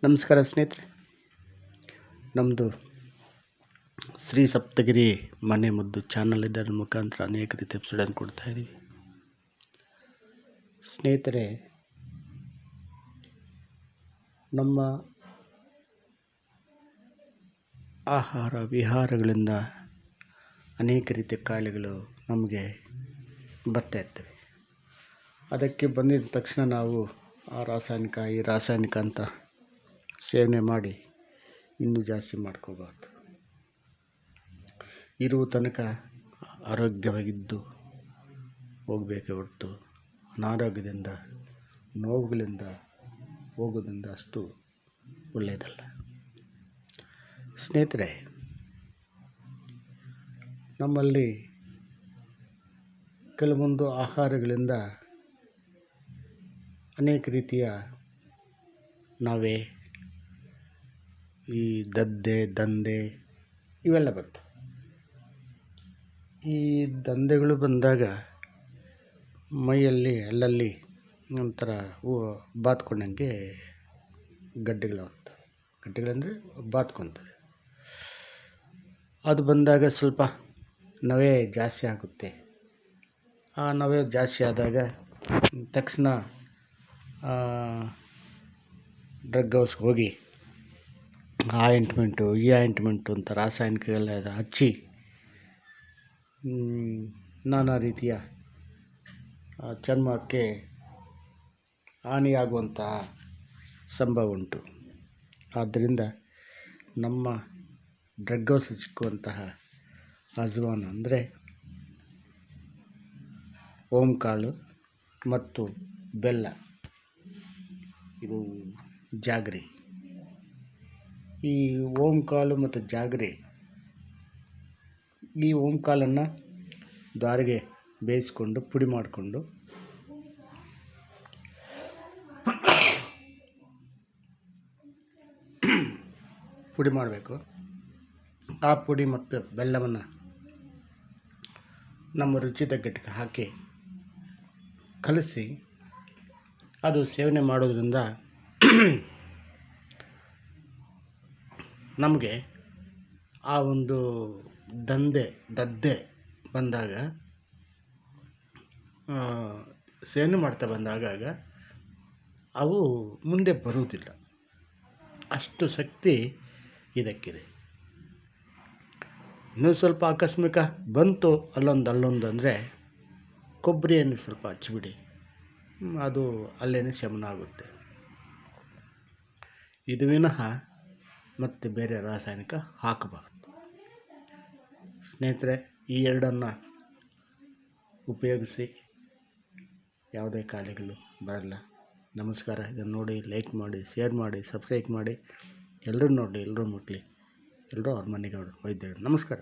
ನಮಸ್ಕಾರ ಸ್ನೇಹಿತರೆ, ನಮ್ಮದು ಶ್ರೀ ಸಪ್ತಗಿರಿ ಮನೆ ಮುದ್ದು ಚಾನಲ್ ಇದರ ಮುಖಾಂತರ ಅನೇಕ ರೀತಿಯ ಎಪಿಸೋಡನ್ನು ಕೊಡ್ತಾಯಿದ್ದೀವಿ. ಸ್ನೇಹಿತರೆ, ನಮ್ಮ ಆಹಾರ ವಿಹಾರಗಳಿಂದ ಅನೇಕ ರೀತಿಯ ಕಾಯಿಲೆಗಳು ನಮಗೆ ಬರ್ತಾ ಇರ್ತವೆ. ಅದಕ್ಕೆ ಬಂದಿದ್ದ ತಕ್ಷಣ ನಾವು ಆ ರಾಸಾಯನಿಕ ಈ ರಾಸಾಯನಿಕ ಅಂತ ಸೇವನೆ ಮಾಡಿ ಇನ್ನೂ ಜಾಸ್ತಿ ಮಾಡ್ಕೋಬಾರ್ದು. ಇರುವ ತನಕ ಆರೋಗ್ಯವಾಗಿದ್ದು ಹೋಗಬೇಕೇ ಹೊರತು ಅನಾರೋಗ್ಯದಿಂದ ನೋವುಗಳಿಂದ ಹೋಗೋದ್ರಿಂದ ಅಷ್ಟು ಒಳ್ಳೆಯದಲ್ಲ. ಸ್ನೇಹಿತರೆ, ನಮ್ಮಲ್ಲಿ ಕೆಲವೊಂದು ಆಹಾರಗಳಿಂದ ಅನೇಕ ರೀತಿಯ ನಾವೇ ಈ ದಂಧೆ ಇವೆಲ್ಲ ಬರ್ತವೆ. ಈ ದಂಧೆಗಳು ಬಂದಾಗ ಮೈಯಲ್ಲಿ ಅಲ್ಲಲ್ಲಿ ಒಂಥರ ಬಾತ್ಕೊಂಡಂಗೆ ಗಡ್ಡೆಗಳಂದರೆ ಬಾತ್ಕೊತದೆ. ಅದು ಬಂದಾಗ ಸ್ವಲ್ಪ ನವೆ ಜಾಸ್ತಿ ಆಗುತ್ತೆ. ಆ ನವೆ ಜಾಸ್ತಿ ಆದಾಗ ತಕ್ಷಣ ಡ್ರಗ್ ಹೌಸ್ಗೆ ಹೋಗಿ ಆಯಿಂಟ್ಮೆಂಟು ಈ ಆಯಿಂಟ್ಮೆಂಟು ಅಂತ ರಾಸಾಯನಿಕಗಳೆಲ್ಲ ಹಚ್ಚಿ ನಾನಾ ರೀತಿಯ ಚರ್ಮಕ್ಕೆ ಹಾನಿಯಾಗುವಂತಹ ಸಂಭವ ಉಂಟು. ಆದ್ದರಿಂದ ನಮ್ಮ ಡ್ರಗ್ ಹೌಸ್ ಸಿಕ್ಕುವಂತಹ ಅಜ್ವಾನ ಅಂದರೆ ಓಂಕಾಳು ಮತ್ತು ಬೆಲ್ಲ, ಇದು ಜಾಗ್ರಿ. ಈ ಓಂಕಾಳು ಮತ್ತು ಜಾಗ್ರಿ, ಈ ಓಂಕಾಳನ್ನು ದಾರಿಗೆ ಬೇಯಿಸ್ಕೊಂಡು ಪುಡಿ ಮಾಡಿಕೊಂಡು ಪುಡಿ ಮಾಡಬೇಕು. ಆ ಪುಡಿ ಮತ್ತು ಬೆಲ್ಲವನ್ನು ನಮ್ಮ ರುಚಿ ತಕ್ಕಟ್ಟಿಗೆ ಹಾಕಿ ಕಲಸಿ ಅದು ಸೇವನೆ ಮಾಡೋದ್ರಿಂದ ನಮಗೆ ಆ ಒಂದು ದದ್ದೆ ಬಂದಾಗ ಸೇವನೆ ಮಾಡ್ತಾ ಬಂದಾಗ ಅವು ಮುಂದೆ ಬರುವುದಿಲ್ಲ. ಅಷ್ಟು ಶಕ್ತಿ ಇದಕ್ಕಿದೆ. ಇನ್ನೂ ಸ್ವಲ್ಪ ಆಕಸ್ಮಿಕ ಬಂತು ಅಲ್ಲೊಂದು ಅಂದರೆ ಕೊಬ್ಬರಿಯನ್ನು ಸ್ವಲ್ಪ ಹಚ್ಚಿಬಿಡಿ, ಅದು ಅಲ್ಲೇ ಶಮನ ಆಗುತ್ತೆ. ಇದು ವಿನಃ ಮತ್ತು ಬೇರೆ ರಾಸಾಯನಿಕ ಹಾಕಬಾರ್ದು. ಸ್ನೇಹಿತರೆ, ಈ ಎರಡನ್ನು ಉಪಯೋಗಿಸಿ ಯಾವುದೇ ಕಾಯಿಲೆಗಳು ಬರಲ್ಲ. ನಮಸ್ಕಾರ. ಇದನ್ನು ನೋಡಿ ಲೈಕ್ ಮಾಡಿ, ಶೇರ್ ಮಾಡಿ, ಸಬ್ಸ್ಕ್ರೈಬ್ ಮಾಡಿ. ಎಲ್ಲರೂ ನೋಡಿ, ಎಲ್ಲರೂ ಮುಟ್ಲಿ, ಎಲ್ಲರೂ ಅವ್ರ ಮನೆಗೆ ಅವರು ವೈದ್ಯರು. ನಮಸ್ಕಾರ.